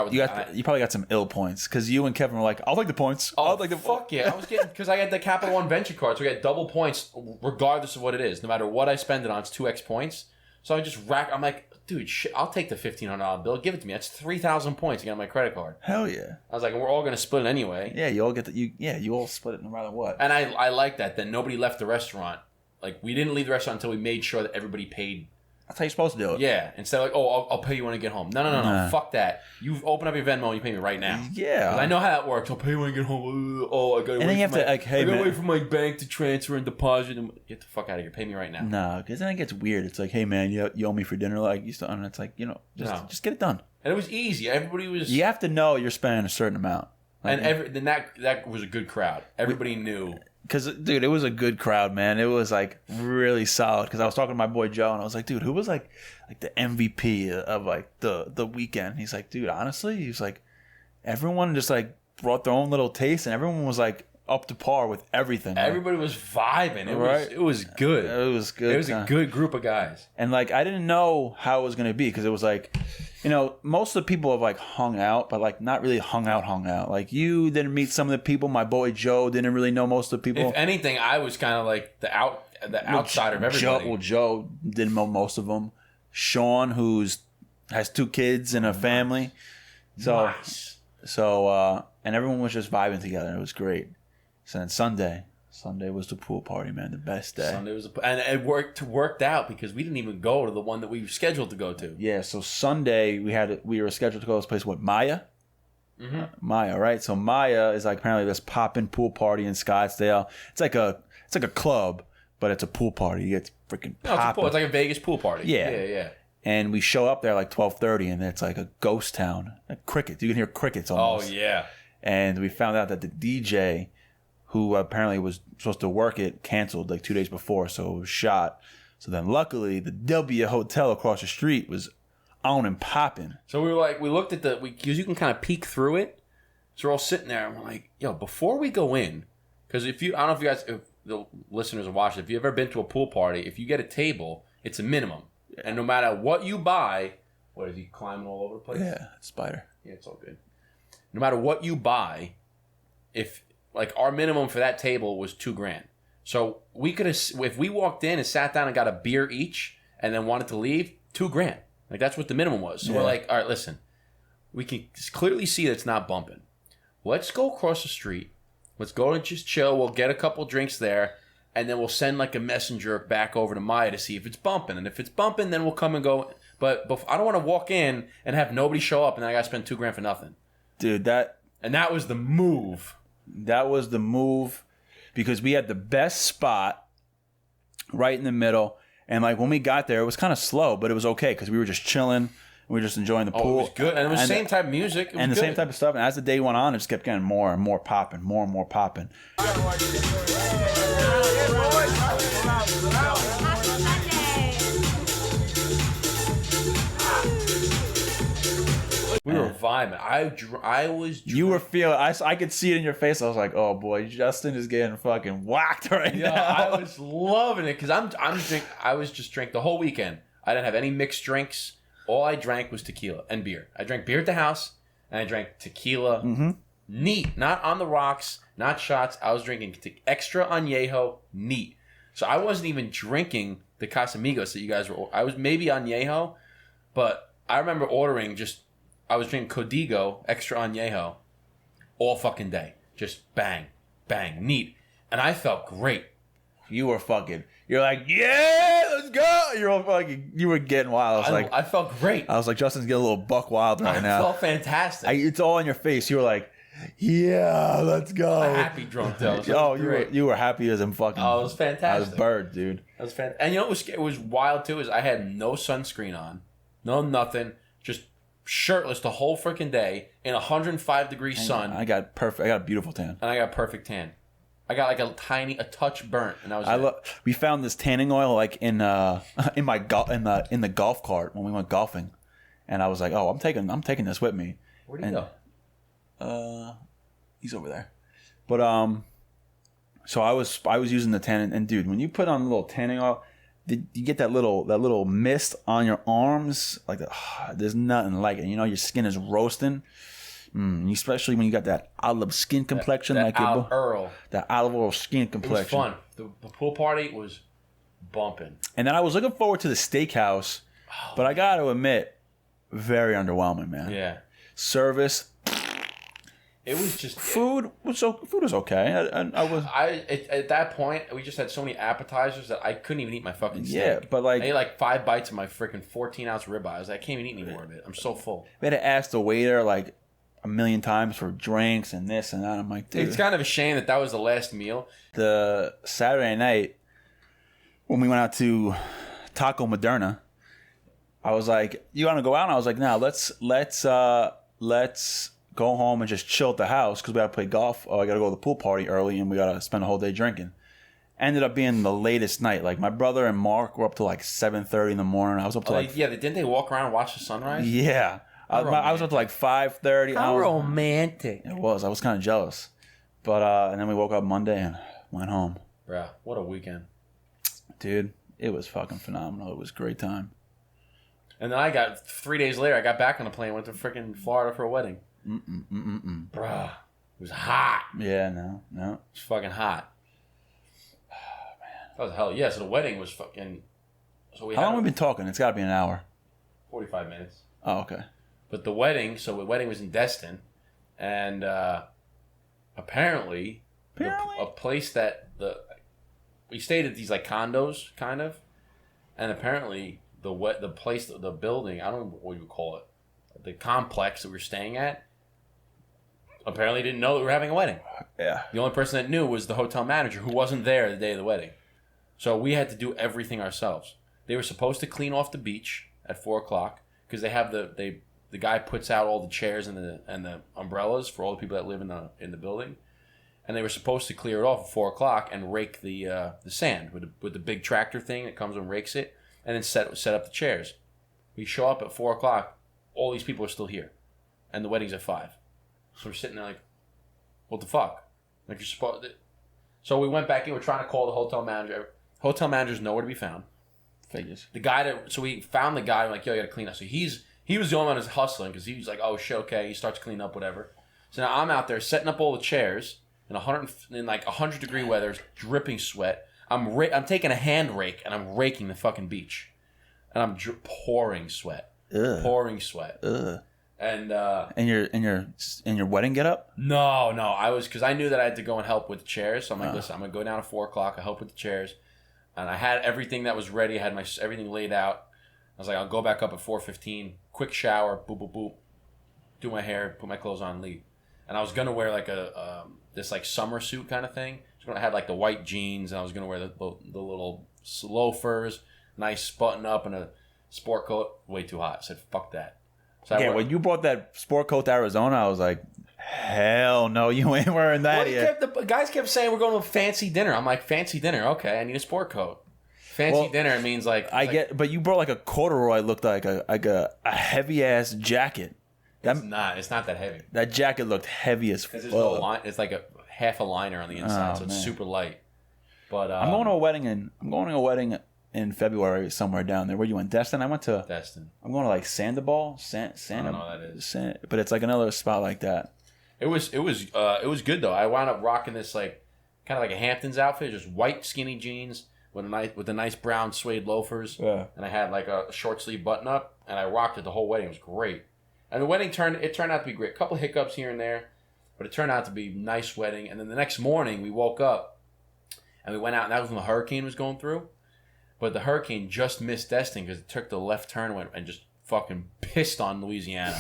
probably got some ill points because you and Kevin were like, "I'll take the points." Oh, fuck yeah! I was getting because I had the Capital One Venture card, so we get double points regardless of what it is. No matter what I spend it on, it's 2x points. So I just rack. I'm like, dude, shit, I'll take the $1,500 bill. Give it to me. That's 3,000 points to get on my credit card. Hell yeah! I was like, we're all gonna split it anyway. Yeah, you all get you all split it no matter what. And I like that nobody left the restaurant. Like we didn't leave the restaurant until we made sure that everybody paid. That's how you're supposed to do it. Yeah. Instead of like, oh, I'll pay you when I get home. No. Fuck that. You open up your Venmo and you pay me right now. Yeah. I know how that works. I'll pay you when I get home. Oh, I got to wait for my bank to transfer and deposit. And get the fuck out of here. Pay me right now. No, because then it gets weird. It's like, hey, man, you owe me for dinner. Like, and it's like, just get it done. And it was easy. Everybody was... You have to know you're spending a certain amount. Like, and then that was a good crowd. Everybody knew... Because, dude, it was a good crowd, man. It was, like, really solid. Because I was talking to my boy Joe, and I was like, dude, who was, like the MVP of, like, the weekend? He's like, dude, honestly? He was like, everyone just, like, brought their own little taste, and everyone was, like, up to par with everything. Everybody was vibing. It was good. It was good. It was a good group of guys. And, like, I didn't know how it was going to be because it was, like, most of the people have, like, hung out, but, like, not really hung out. Like, you didn't meet some of the people. My boy Joe didn't really know most of the people. If anything, I was kind of, like, the outsider of everybody. Joe didn't know most of them. Sean, has 2 kids and a family. So, nice. And everyone was just vibing together. It was great. So then Sunday was the pool party, man. The best day. Sunday was, and it worked out because we didn't even go to the one that we were scheduled to go to. Yeah. So Sunday we were scheduled to go to this place. What, Maya? Mm-hmm. Maya, right? So Maya is like apparently this poppin' pool party in Scottsdale. It's like a club, but it's a pool party. It's freaking poppin'. It's like a Vegas pool party. Yeah. And we show up there like 12:30, and it's like a ghost town. Like crickets. You can hear crickets almost. Oh yeah. And we found out that the DJ, who apparently was supposed to work it, canceled like 2 days before, so it was shot. So then luckily the W Hotel across the street was on and popping. So we looked at because you can kind of peek through it. So we're all sitting there and we're like, yo, before we go in, because I don't know if the listeners are watching, if you've ever been to a pool party, if you get a table, it's a minimum. Yeah. And no matter what you buy, what is he climbing all over the place? Yeah, spider. Yeah, it's all good. No matter what you buy, like our minimum for that table was $2,000. So we could have, if we walked in and sat down and got a beer each and then wanted to leave, $2,000. Like that's what the minimum was. So we're like, all right, listen, we can clearly see that it's not bumping. Let's go across the street. Let's go and just chill. We'll get a couple drinks there, and then we'll send like a messenger back over to Maya to see if it's bumping. And if it's bumping, then we'll come and go. But I don't want to walk in and have nobody show up, and then I got to spend $2,000 for nothing. Dude, that was the move. That was the move because we had the best spot right in the middle. And like when we got there, it was kind of slow, but it was okay because we were just chilling. We were just enjoying the pool. It was good. And it was the same type of music. And the same type of stuff. And as the day went on, it just kept getting more and more popping, more and more popping. We were vibing. I was. You were feeling. I could see it in your face. I was like, oh boy, Justin is getting fucking whacked right now. I was loving it because I was just drinking the whole weekend. I didn't have any mixed drinks. All I drank was tequila and beer. I drank beer at the house, and I drank tequila. Neat, not on the rocks, not shots. I was drinking extra añejo, neat. So I wasn't even drinking the Casamigos that you guys were. I was maybe añejo, but I remember ordering I was drinking Código extra añejo all fucking day. Just bang, bang, neat. And I felt great. You're like, yeah, let's go. You were getting wild. I felt great. I was like, Justin's getting a little buck wild right now. I felt fantastic. It's all in your face. You were like, yeah, let's go. I'm a happy drunk though. So you were happy as I'm fucking. Oh, it was fantastic. I was bird, dude. That was fantastic. And you know what it was wild too is I had no sunscreen on, no nothing, just shirtless the whole freaking day in 105-degree sun. I got a beautiful tan. And I got perfect tan. I got like a touch burnt, and I was. We found this tanning oil like in the golf cart when we went golfing, and I was like, oh, I'm taking this with me. Where'd he go? He's over there. But so I was using the tanning, and dude, when you put on a little tanning oil, you get that little mist on your arms, like there's nothing like it. You know, your skin is roasting, especially when you got that olive skin complexion, that olive oil skin complexion. It was fun. The pool party was bumping, and then I was looking forward to the steakhouse, but I got to admit, very underwhelming, man. Yeah, service. It was just food was okay. At that point we just had so many appetizers that I couldn't even eat my fucking steak. Yeah, but like I ate like 5 bites of my freaking 14-ounce ribeye. I was like, I can't even eat any more of it. I'm so full. We had to ask the waiter like a million times for drinks and this and that. I'm like, dude. It's kind of a shame that was the last meal. The Saturday night when we went out to Taco Moderna, I was like, you want to go out? And I was like, no, let's go home and just chill at the house because we got to play golf. Oh, I got to go to the pool party early and we got to spend a whole day drinking. Ended up being the latest night. Like my brother and Mark were up to like 7:30 in the morning. I was up to didn't they walk around and watch the sunrise? Yeah. I was up to like 5:30. How romantic. It was. I was kind of jealous. But and then we woke up Monday and went home. Bruh, what a weekend. Dude, it was fucking phenomenal. It was a great time. And then 3 days later, I got back on the plane, went to freaking Florida for a wedding. Bruh, it was hot. Yeah, no. It was fucking hot. Oh, man. That was hell. Yeah, so the wedding was fucking... How long have we been talking? It's got to be an hour. 45 minutes. Oh, okay. But the wedding was in Destin, and apparently a place that we stayed at these like condos, kind of, and apparently the building, I don't know what you would call it, the complex that we were staying at, apparently didn't know that we were having a wedding. Yeah. The only person that knew was the hotel manager, who wasn't there the day of the wedding. So we had to do everything ourselves. They were supposed to clean off the beach at 4:00 because they have the guy puts out all the chairs and the umbrellas for all the people that live in the building, and they were supposed to clear it off at 4:00 and rake the sand with the big tractor thing that comes and rakes it, and then set up the chairs. We show up at 4:00, all these people are still here, and the wedding's at 5. So we're sitting there like, what the fuck? Like you're supposed. So we went back in. We're trying to call the hotel manager. Hotel manager's nowhere to be found. Figures. So we found the guy. Like, yo, you gotta clean up. So he was the only one who's hustling because he was like, oh shit, okay. He starts cleaning up whatever. So now I'm out there setting up all the chairs in 100-degree weather, dripping sweat. I'm taking a hand rake and I'm raking the fucking beach, and I'm pouring sweat. Ugh. Pouring sweat. Ugh. And in your wedding getup? No, I was, because I knew that I had to go and help with the chairs. So I'm like, listen, I'm gonna go down at 4:00. I help with the chairs, and I had everything that was ready. I had everything laid out. I was like, I'll go back up at 4:15. Quick shower, boop boop boop, do my hair, put my clothes on, leave. And I was gonna wear like this like summer suit kind of thing. I was gonna have like the white jeans, and I was gonna wear the little loafers, nice button up, and a sport coat. Way too hot. I said, fuck that. So when you brought that sport coat to Arizona, I was like, hell no, you ain't wearing that yet. The guys kept saying we're going to a fancy dinner. I'm like, fancy dinner? Okay, I need a sport coat. Fancy dinner means like... but you brought like a corduroy, looked like a heavy-ass jacket. It's not that heavy. That jacket looked heavy as fuck. Because there's no line. It's like a half a liner on the inside, so it's man. super light. But I'm going to a wedding in February somewhere down there. Where you went? Destin? I went to Destin. I'm going to like Sandoval, Santa. I don't know what that is. But it's like another spot like that. It was good though. I wound up rocking this like kind of like a Hamptons outfit, just white skinny jeans with a nice brown suede loafers. Yeah. And I had like a short sleeve button up, and I rocked it the whole wedding. It was great. And the wedding turned out to be great. A couple hiccups here and there, but it turned out to be a nice wedding. And then the next morning we woke up and we went out, and that was when the hurricane was going through. But the hurricane just missed Destin because it took the left turn and just fucking pissed on Louisiana.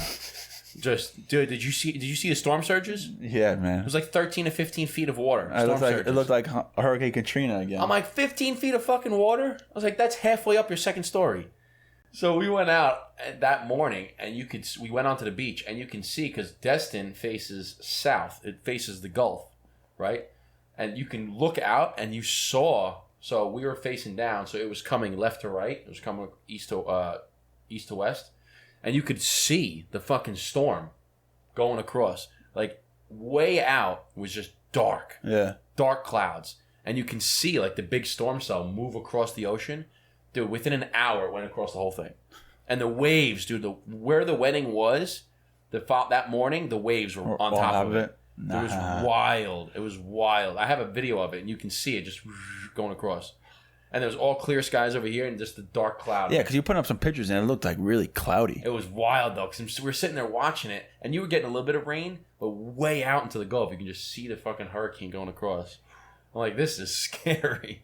Just, dude, did you see the storm surges? Yeah, man. It was like 13 to 15 feet of water. It looked like Hurricane Katrina again. I'm like, 15 feet of fucking water? I was like, that's halfway up your second story. So we went out that morning, and we went onto the beach, and you can see, because Destin faces south. It faces the Gulf, right? And you can look out, and you saw, so we were facing down, so it was coming left to right. It was coming east to west. And you could see the fucking storm going across. Like, way out was just dark. Yeah. Dark clouds. And you can see, like, the big storm cell move across the ocean. Dude, within an hour, it went across the whole thing. And the waves, dude, where the wedding was, that morning, the waves were on top of it. Nah. It was wild. It was wild. I have a video of it, and you can see it just going across. And there was all clear skies over here and just the dark cloud. Yeah, because you put up some pictures and it looked like really cloudy. It was wild, though, because we were sitting there watching it, and you were getting a little bit of rain, but way out into the Gulf, you can just see the fucking hurricane going across. I'm like, this is scary.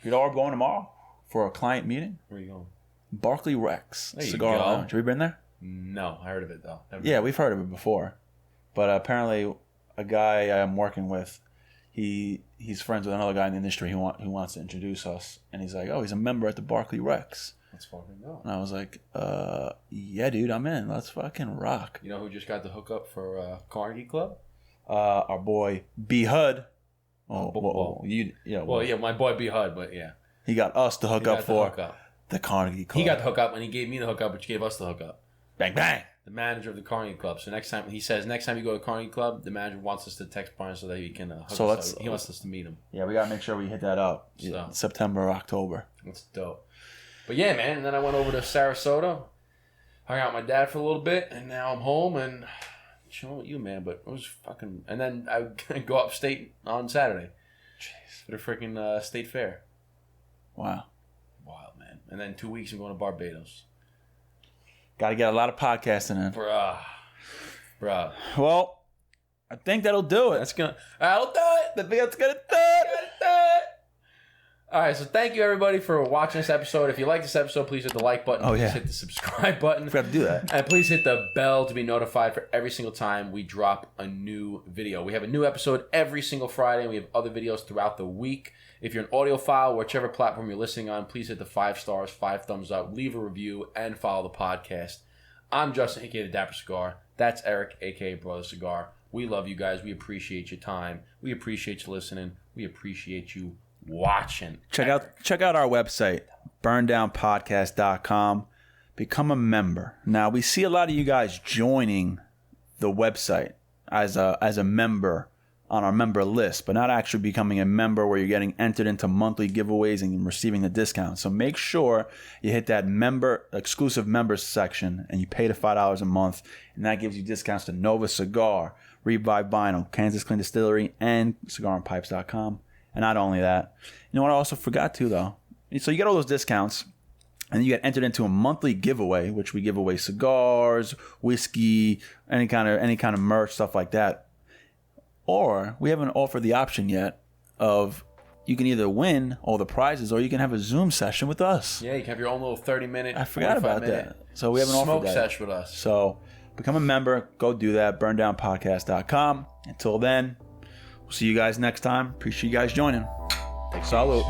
You know, we're going tomorrow for a client meeting. Where are you going? Barclay Rex There you Cigar go. Lounge. Have you been there? No, I heard of it, though. Yeah, we've heard of it before. But apparently, a guy I'm working with, he's friends with another guy in the industry who wants to introduce us, and he's like, oh, he's a member at the Barclay Rex. Let's fucking go. And I was like, yeah, dude, I'm in. Let's fucking rock. You know who just got the hookup for Carnegie Club? Our boy B Hud. My boy B Hud, but yeah, he got us to hook up for the Carnegie Club. He got the hookup, and he gave me the hookup, which gave us the hookup. Bang bang. The manager of the Carnegie Club. So next time you go to Carnegie Club, the manager wants us to text Brian so that he can hook us up. He wants us to meet him. Yeah, we gotta make sure we hit that up. So. September or October. That's dope. But yeah, man. And then I went over to Sarasota, hung out with my dad for a little bit, and now I'm home and chilling with you, man. But it was fucking. And then I go upstate on Saturday. Jeez. For the freaking state fair. Wow. Wild, man. And then 2 weeks I'm going to Barbados. Got to get a lot of podcasting in. Bruh. Well, I think that'll do it. That'll do it. I think that's gonna do it. All right, so thank you everybody for watching this episode. If you like this episode, please hit the like button. Please hit the subscribe button. Forgot to do that. And please hit the bell to be notified for every single time we drop a new video. We have a new episode every single Friday, and we have other videos throughout the week. If you're an audiophile, whichever platform you're listening on, please hit the 5 stars, 5 thumbs up, leave a review, and follow the podcast. I'm Justin, a.k.a. The Dapper Cigar. That's Eric, a.k.a. Brother Cigar. We love you guys. We appreciate your time. We appreciate you listening. We appreciate you watching. Check out our website, burndownpodcast.com. Become a member. Now, we see a lot of you guys joining the website as a member on our member list, but not actually becoming a member where you're getting entered into monthly giveaways and receiving the discount. So make sure you hit that exclusive members section and you pay the $5 a month, and that gives you discounts to Nova Cigar, Revive Vinyl, Kansas Clean Distillery, and cigarandpipes.com. And not only that, you know what I also forgot to, though? So you get all those discounts, and you get entered into a monthly giveaway, which we give away cigars, whiskey, any kind of merch, stuff like that. Or we haven't offered the option yet of you can either win all the prizes or you can have a Zoom session with us. Yeah, you can have your own little 30-minute, I forgot about that. So we haven't offered that. Smoke sesh with us. So become a member. Go do that. burndownpodcast.com. Until then, we'll see you guys next time. Appreciate you guys joining. Thanks. Salute.